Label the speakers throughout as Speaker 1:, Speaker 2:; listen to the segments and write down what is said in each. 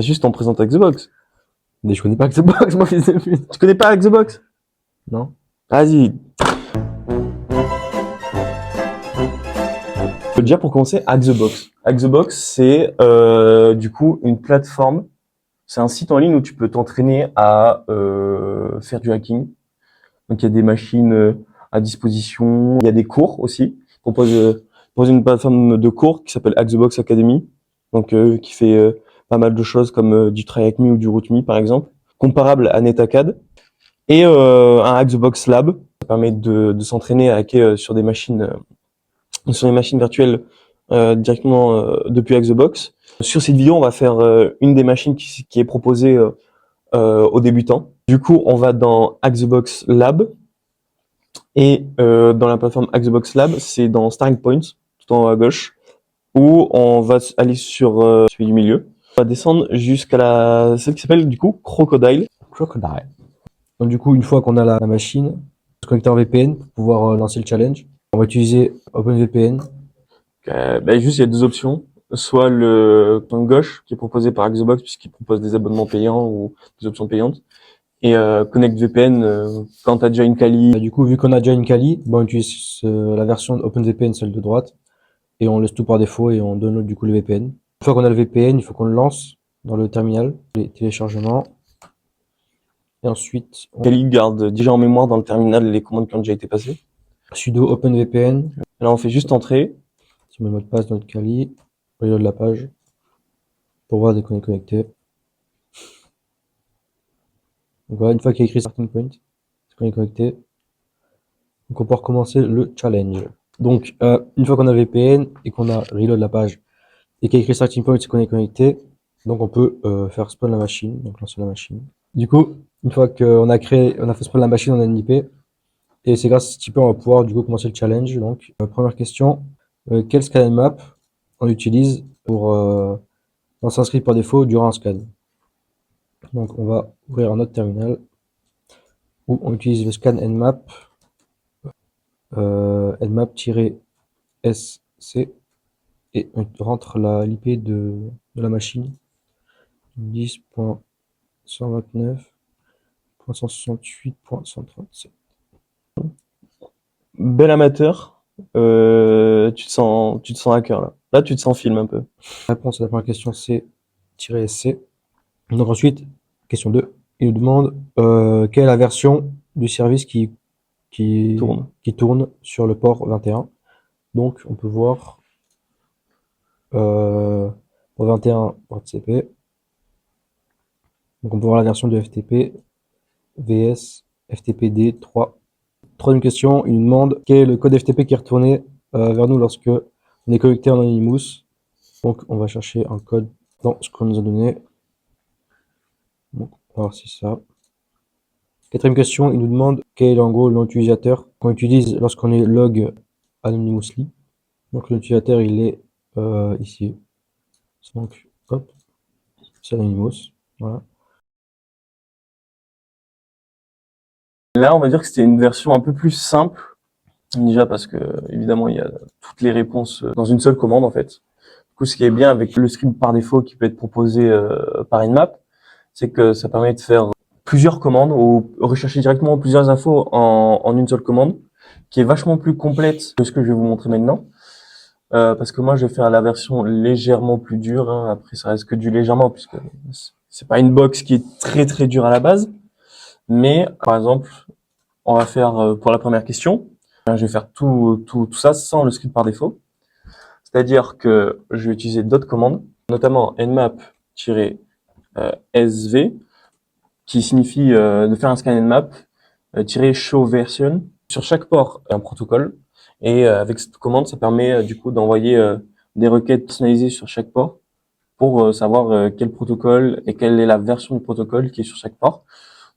Speaker 1: Juste on présente Xbox. Mais je connais pas Xbox, moi, fils de pute. Tu connais pas Xbox?
Speaker 2: Non.
Speaker 1: Vas-y. Déjà pour commencer, Xbox. Xbox, c'est du coup une plateforme. C'est un site en ligne où tu peux t'entraîner à faire du hacking. Donc il y a des machines à disposition, il y a des cours aussi. Propose une plateforme de cours qui s'appelle Xbox Academy, donc qui fait pas mal de choses comme du Try Hack Me ou du Root Me par exemple, comparable à NetAcad, et un Xbox Lab. Ça permet de s'entraîner à hacker sur des machines virtuelles directement depuis Xbox. Sur cette vidéo, on va faire une des machines qui est proposée aux débutants. Du coup, on va dans Xbox Lab. Et dans la plateforme Xbox Lab, c'est dans Starting Point, tout en haut à gauche, où on va aller sur celui du milieu. On va descendre jusqu'à celle qui s'appelle du coup Crocodile.
Speaker 2: Crocodile. Donc du coup, une fois qu'on a la machine, on va se connecter en VPN pour pouvoir lancer le challenge. On va utiliser OpenVPN.
Speaker 1: Juste, il y a deux options. Soit le plan de gauche, qui est proposé par Xbox, puisqu'il propose des abonnements payants ou des options payantes. Et Connect VPN, quand tu as déjà une Kali.
Speaker 2: Du coup, vu qu'on a déjà une Kali, on utilise la version OpenVPN, celle de droite, et on laisse tout par défaut et on download du coup le VPN. Une fois qu'on a le VPN, il faut qu'on le lance dans le terminal, les téléchargements. Et ensuite,
Speaker 1: Kali garde déjà en mémoire dans le terminal les commandes qui ont déjà été passées.
Speaker 2: Sudo OpenVPN.
Speaker 1: Là, on fait juste entrer.
Speaker 2: Si on met le mot de passe dans notre Kali, on reload la page pour voir dès qu'on est connecté. Donc voilà, une fois qu'il y a écrit Starting Point, qu'on est connecté, donc on peut recommencer le challenge. Donc une fois qu'on a VPN et qu'on a reload la page et qu'il y a écrit Starting Point, c'est qu'on est connecté, donc on peut faire spawn la machine, donc lancer la machine. Du coup, une fois qu'on a fait spawn la machine, on a une IP, et c'est grâce à cette IP on va pouvoir du coup commencer le challenge. Donc première question, quel scan map on utilise pour lancer un script par défaut durant un scan? Donc on va ouvrir un autre terminal où on utilise le scan nmap, nmap-sc, et on rentre l'IP de la machine, 10.129.168.137.
Speaker 1: Bel amateur, tu te sens hacker là. Là, tu te sens film un peu.
Speaker 2: La réponse à la première question c'est -sc. Donc ensuite, question 2, il nous demande quelle est la version du service qui tourne sur le port 21. Donc on peut voir port 21 port TCP. Donc on peut voir la version de FTP VS FTPD 3. Troisième question, il nous demande quel est le code FTP qui est retourné vers nous lorsque on est connecté en Anonymous. Donc on va chercher un code dans ce qu'on nous a donné. Donc on va voir si c'est ça. Quatrième question, il nous demande quel est en gros le nom utilisateur qu'on utilise lorsqu'on est log anonymously. Donc l'utilisateur il est ici. Donc hop, c'est Anonymous. Voilà.
Speaker 1: Là, on va dire que c'était une version un peu plus simple, déjà parce que évidemment il y a toutes les réponses dans une seule commande en fait. Du coup, ce qui est bien avec le script par défaut qui peut être proposé par Nmap, c'est que ça permet de faire plusieurs commandes ou rechercher directement plusieurs infos en une seule commande, qui est vachement plus complète que ce que je vais vous montrer maintenant. Parce que moi, je vais faire la version légèrement plus dure. Hein. Après, ça reste que du légèrement, puisque c'est pas une box qui est très très dure à la base. Mais par exemple, on va faire pour la première question. Je vais faire tout ça sans le script par défaut. C'est-à-dire que je vais utiliser d'autres commandes, notamment nmap-sv, qui signifie de faire un scan nmap, -show version. Sur chaque port, un protocole. Et avec cette commande, ça permet du coup d'envoyer des requêtes personnalisées sur chaque port pour savoir quel protocole et quelle est la version du protocole qui est sur chaque port.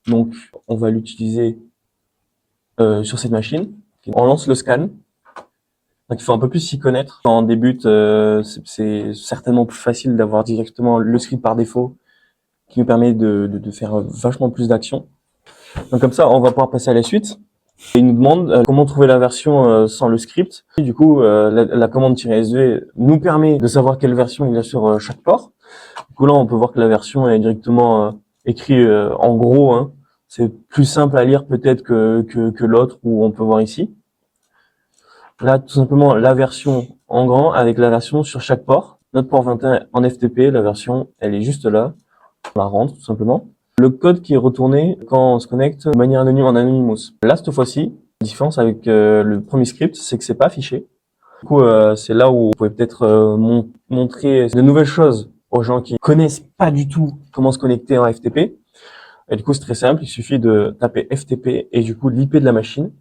Speaker 1: Donc, on va l'utiliser sur cette machine. On lance le scan. Donc, il faut un peu plus s'y connaître. Quand on débute, c'est certainement plus facile d'avoir directement le script par défaut qui nous permet de faire vachement plus d'actions. Donc, comme ça, on va pouvoir passer à la suite. Et il nous demande comment trouver la version sans le script. Et du coup, la commande -sv nous permet de savoir quelle version il y a sur chaque port. Du coup là, on peut voir que la version est directement écrite en gros. Hein. C'est plus simple à lire peut-être que l'autre où on peut voir ici. Là, tout simplement, la version en grand avec la version sur chaque port. Notre port 21 en FTP, la version, elle est juste là. On la rentre tout simplement. Le code qui est retourné quand on se connecte de manière anonyme en Anonymous. Là, cette fois-ci, la différence avec le premier script, c'est que c'est pas affiché. Du coup, c'est là où vous pouvez peut-être montrer de nouvelles choses aux gens qui connaissent pas du tout comment se connecter en FTP. Et du coup, c'est très simple. Il suffit de taper FTP et du coup l'IP de la machine.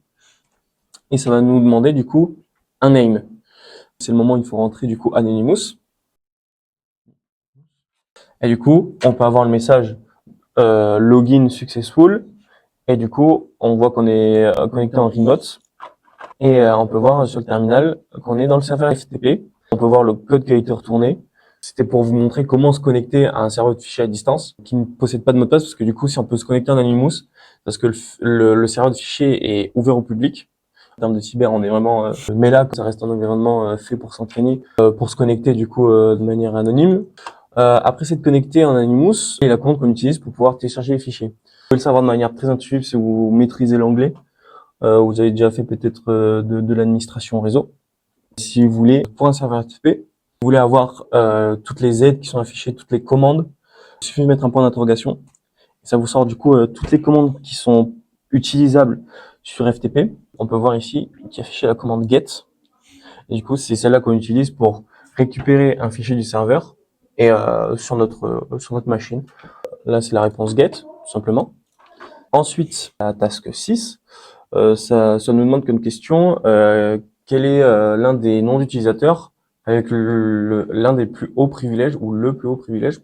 Speaker 1: Et ça va nous demander du coup un name. C'est le moment où il faut rentrer du coup Anonymous. Et du coup, on peut avoir le message login successful. Et du coup, on voit qu'on est connecté en Ringbot. Et on peut voir sur le terminal qu'on est dans le serveur FTP. On peut voir le code qui a été retourné. C'était pour vous montrer comment se connecter à un serveur de fichiers à distance qui ne possède pas de mot de passe, parce que du coup, si on peut se connecter en Anonymous, parce que le serveur de fichiers est ouvert au public. En termes de cyber, on est vraiment... mais là, ça reste un environnement fait pour s'entraîner, pour se connecter du coup de manière anonyme. Après s'être connecté en Anonymous, et la commande qu'on utilise pour pouvoir télécharger les fichiers. Vous pouvez le savoir de manière très intuitive si vous maîtrisez l'anglais. Vous avez déjà fait peut-être de l'administration réseau. Si vous voulez, pour un serveur FTP, vous voulez avoir toutes les aides qui sont affichées, toutes les commandes, il suffit de mettre un point d'interrogation. Ça vous sort du coup toutes les commandes qui sont utilisables sur FTP. On peut voir ici qui est affiché la commande get. Et du coup, c'est celle-là qu'on utilise pour récupérer un fichier du serveur et sur notre machine. Là, c'est la réponse get, tout simplement. Ensuite, la task 6, ça nous demande comme question quel est l'un des noms d'utilisateurs avec l'un des plus hauts privilèges ou le plus haut privilège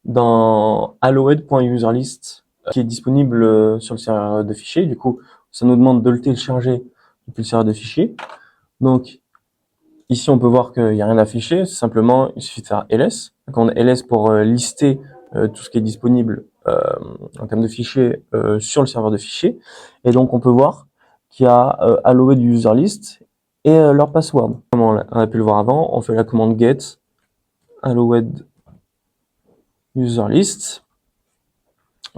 Speaker 1: dans allowed.userlist qui est disponible sur le serveur de fichiers. Du coup, ça nous demande de le télécharger depuis le serveur de fichiers. Donc, ici, on peut voir qu'il n'y a rien affiché. Simplement, il suffit de faire ls. Donc, on a ls pour lister tout ce qui est disponible en termes de fichiers sur le serveur de fichiers. Et donc, on peut voir qu'il y a allowed user list et leur password. Comme on a pu le voir avant, on fait la commande get allowed user list.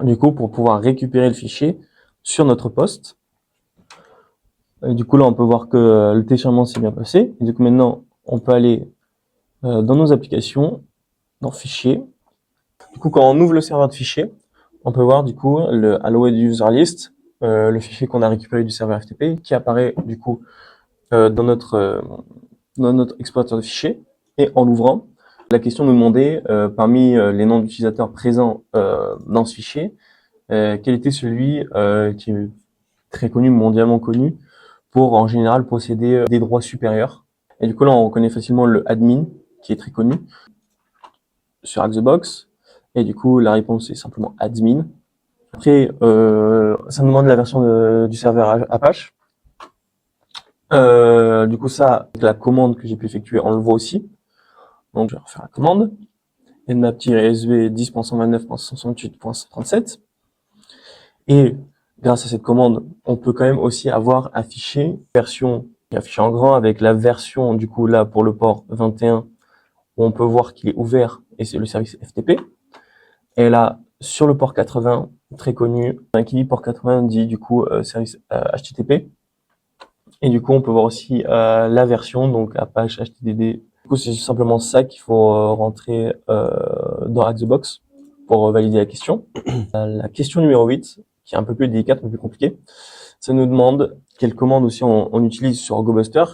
Speaker 1: Du coup, pour pouvoir récupérer le fichier sur notre poste. Et du coup, là, on peut voir que le téléchargement s'est bien passé. Et du coup, maintenant, on peut aller dans nos applications, dans Fichiers. Du coup, quand on ouvre le serveur de fichiers, on peut voir du coup le allowed user list, le fichier qu'on a récupéré du serveur FTP, qui apparaît du coup dans notre explorateur de fichiers. Et en l'ouvrant, la question nous demandait parmi les noms d'utilisateurs présents dans ce fichier, quel était celui qui est très connu, mondialement connu, pour en général posséder des droits supérieurs. Et du coup là on reconnaît facilement le admin qui est très connu sur Hack-the-Box. Et du coup la réponse est simplement admin. Après ça nous demande la version du serveur Apache. Du coup ça, avec la commande que j'ai pu effectuer, on le voit aussi. Donc je vais refaire la commande. nmap-sv 10.129.168.137. Et grâce à cette commande, on peut quand même aussi avoir affiché version affiché en grand avec la version du coup là pour le port 21 où on peut voir qu'il est ouvert et c'est le service FTP. Et là sur le port 80 très connu, qui dit port 80 dit du coup service HTTP. Et du coup on peut voir aussi la version donc Apache HTTP. Du coup c'est simplement ça qu'il faut rentrer dans Hack-the-Box pour valider la question. La question numéro 8 qui est un peu plus délicate, un peu plus compliquée. Ça nous demande quelle commande aussi on utilise sur GoBuster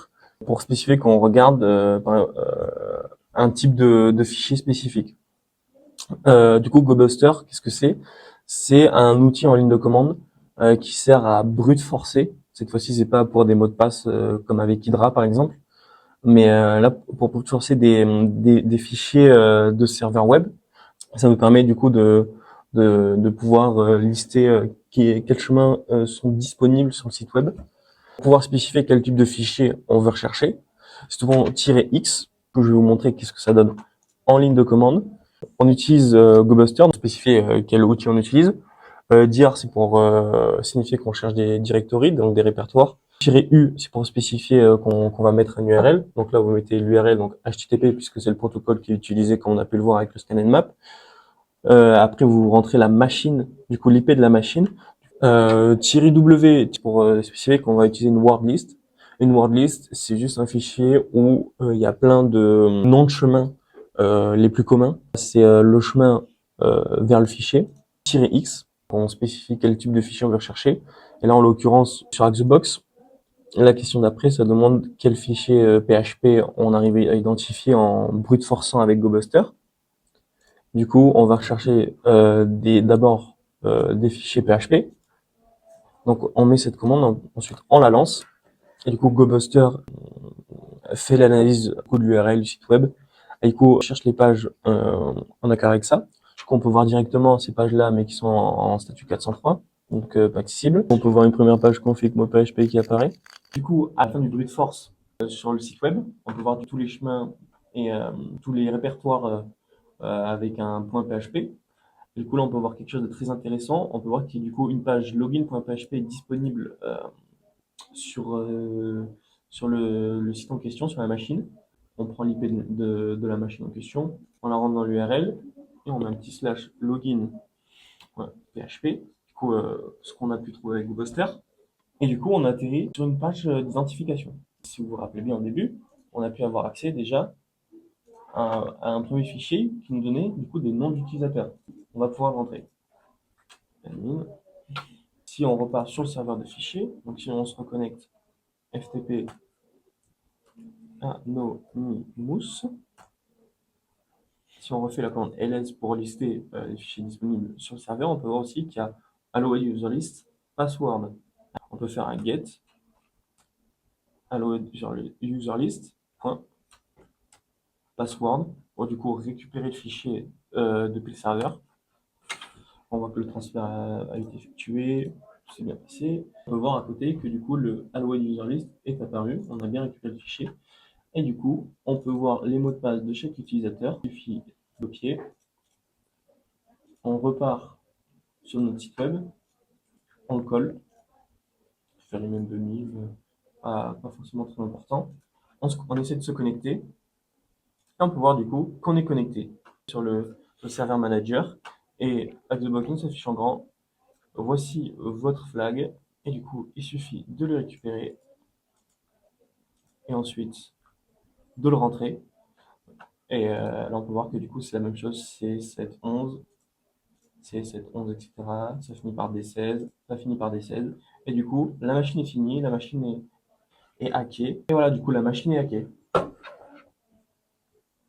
Speaker 1: pour spécifier qu'on regarde un type de fichier spécifique. Du coup, GoBuster, qu'est-ce que c'est? C'est un outil en ligne de commande qui sert à brute forcer. Cette fois-ci, c'est pas pour des mots de passe comme avec Hydra par exemple, mais là pour brute forcer des fichiers de serveurs web. Ça nous permet du coup de pouvoir lister quels chemins sont disponibles sur le site web, pouvoir spécifier quel type de fichier on veut rechercher. C'est souvent -x que je vais vous montrer qu'est-ce que ça donne en ligne de commande. On utilise GoBuster pour spécifier quel outil on utilise. Dir c'est pour signifier qu'on cherche des directories, donc des répertoires. -u, c'est pour spécifier qu'on va mettre une URL. Donc là, vous mettez l'URL, donc HTTP, puisque c'est le protocole qui est utilisé, comme on a pu le voir avec le scan and map. Après, vous rentrez la machine, du coup l'IP de la machine. -w, pour spécifier qu'on va utiliser une word list. Une word list, c'est juste un fichier où il y a plein de noms de chemins les plus communs. C'est le chemin vers le fichier. -x, on spécifie quel type de fichier on veut rechercher. Et là, en l'occurrence, sur Axebox, la question d'après, ça demande quel fichier PHP on arrive à identifier en brute forçant avec GoBuster. Du coup, on va rechercher d'abord des fichiers PHP. Donc, on met cette commande, ensuite on la lance. Et du coup, GoBuster fait l'analyse de l'URL du site web. Et du coup, on cherche les pages en accord avec ça. Du coup, on peut voir directement ces pages-là, mais qui sont en statut 403, donc pas accessible. On peut voir une première page config mot PHP qui apparaît. Du coup, à la fin du brute force sur le site web, on peut voir tous les chemins et tous les répertoires avec un point PHP. Du coup, là, on peut voir quelque chose de très intéressant. On peut voir qu'il y a du coup une page login.php disponible sur le site en question, sur la machine. On prend l'IP de la machine en question, on la rentre dans l'URL et on met un petit slash login.php, du coup, ce qu'on a pu trouver avec GoBuster. Et du coup, on atterrit sur une page d'identification. Si vous vous rappelez bien au début, on a pu avoir accès déjà à un premier fichier qui nous donnait du coup des noms d'utilisateurs. On va pouvoir rentrer. Si on repart sur le serveur de fichiers, donc si on se reconnecte FTP anonymous, si on refait la commande ls pour lister les fichiers disponibles sur le serveur, on peut voir aussi qu'il y a allow user list password. On peut faire un get allow user list password pour du coup récupérer le fichier depuis le serveur. On voit que le transfert a été effectué, tout s'est bien passé. On peut voir à côté que du coup le allow user list est apparu, on a bien récupéré le fichier. Et du coup, on peut voir les mots de passe de chaque utilisateur. Il suffit de copier. On repart sur notre site web, on le colle, faire les mêmes demi, pas forcément très important. On essaie de se connecter. Et on peut voir du coup qu'on est connecté sur le serveur manager. Et Axebox s'affiche en grand. Voici votre flag. Et du coup, il suffit de le récupérer. Et ensuite, de le rentrer. Et là, on peut voir que du coup, c'est la même chose. C'est 711. C711, etc. Ça finit par D16, ça finit par D16. Et du coup, la machine est finie, la machine est hackée. Et voilà, du coup, la machine est hackée.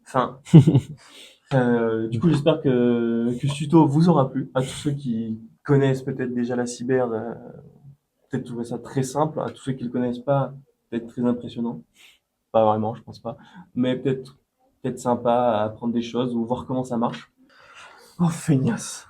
Speaker 1: Fin. Du coup, j'espère que ce tuto vous aura plu. À tous ceux qui connaissent peut-être déjà la cyber, peut-être trouver ça très simple. À tous ceux qui ne le connaissent pas, peut-être très impressionnant. Pas vraiment, je pense pas. Mais peut-être sympa à apprendre des choses ou voir comment ça marche. Oh, feignasse.